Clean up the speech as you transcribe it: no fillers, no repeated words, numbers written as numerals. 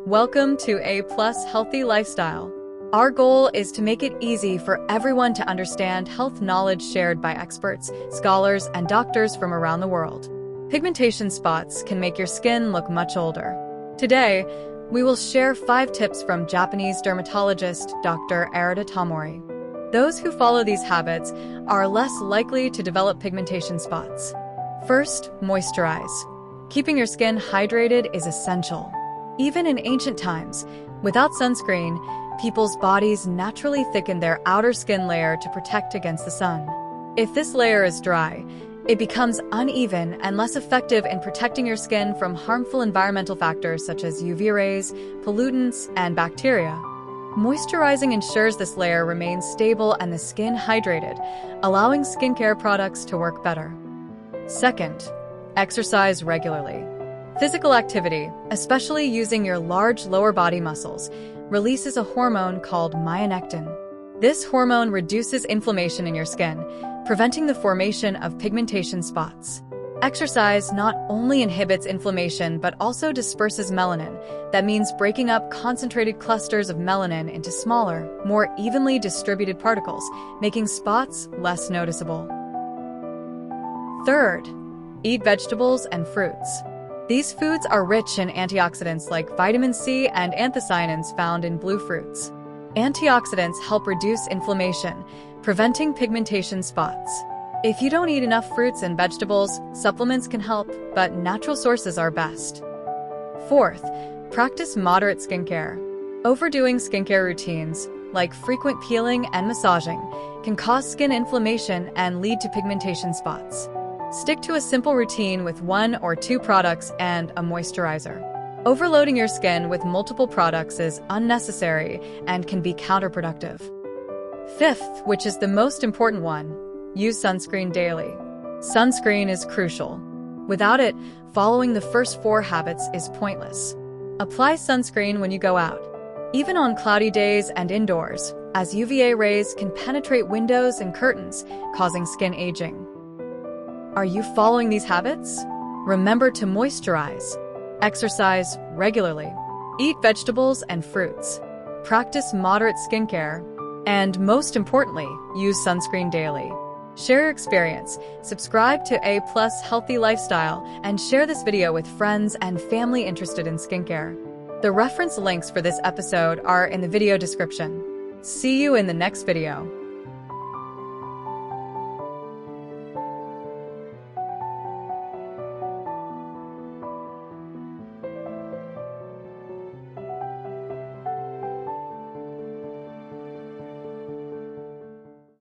Welcome to A+ Healthy Lifestyle. Our goal is to make it easy for everyone to understand health knowledge shared by experts, scholars, and doctors from around the world. Pigmentation spots can make your skin look much older. Today, we will share 5 tips from Japanese dermatologist Dr. Arata Tamori. Those who follow these habits are less likely to develop pigmentation spots. First, moisturize. Keeping your skin hydrated is essential. Even in ancient times, without sunscreen, people's bodies naturally thicken their outer skin layer to protect against the sun. If this layer is dry, it becomes uneven and less effective in protecting your skin from harmful environmental factors such as UV rays, pollutants, and bacteria. Moisturizing ensures this layer remains stable and the skin hydrated, allowing skincare products to work better. Second, exercise regularly. Physical activity, especially using your large lower body muscles, releases a hormone called myonectin. This hormone reduces inflammation in your skin, preventing the formation of pigmentation spots. Exercise not only inhibits inflammation but also disperses melanin. That means breaking up concentrated clusters of melanin into smaller, more evenly distributed particles, making spots less noticeable. Third, eat vegetables and fruits. These foods are rich in antioxidants like vitamin C and anthocyanins found in blue fruits. Antioxidants help reduce inflammation, preventing pigmentation spots. If you don't eat enough fruits and vegetables, supplements can help, but natural sources are best. Fourth, practice moderate skincare. Overdoing skincare routines, like frequent peeling and massaging, can cause skin inflammation and lead to pigmentation spots. Stick to a simple routine with 1 or 2 products and a moisturizer. Overloading your skin with multiple products is unnecessary and can be counterproductive. Fifth, which is the most important one, use sunscreen daily. Sunscreen is crucial. Without it, following the first 4 habits is pointless. Apply sunscreen when you go out, even on cloudy days and indoors, as UVA rays can penetrate windows and curtains, causing skin aging. Are you following these habits? Remember to moisturize, exercise regularly, eat vegetables and fruits, practice moderate skincare, and most importantly, use sunscreen daily. Share your experience, subscribe to A+ Healthy Lifestyle, and share this video with friends and family interested in skincare. The reference links for this episode are in the video description. See you in the next video.